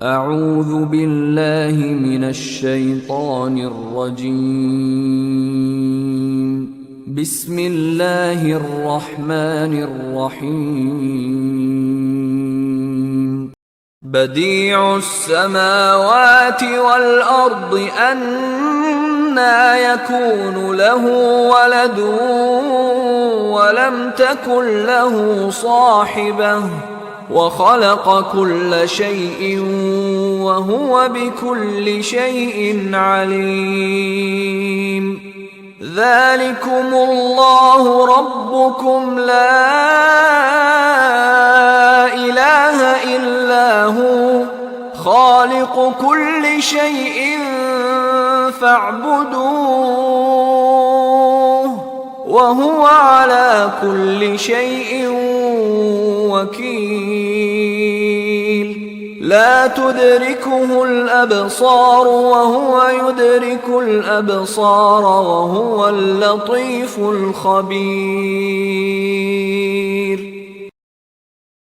أعوذ بالله من الشيطان الرجيم. بسم الله الرحمن الرحيم. بديع السماوات والأرض أنى يكون له ولد ولم تكن له صاحبة وخلق كل شيء وهو بكل شيء عليم. ذلكم الله ربكم لا إله إلا هو خالق كل شيء فاعبدوه وهو على كل شيء وكيل. لا تدركه الأبصار وهو يدرك الأبصار وهو اللطيف الخبير.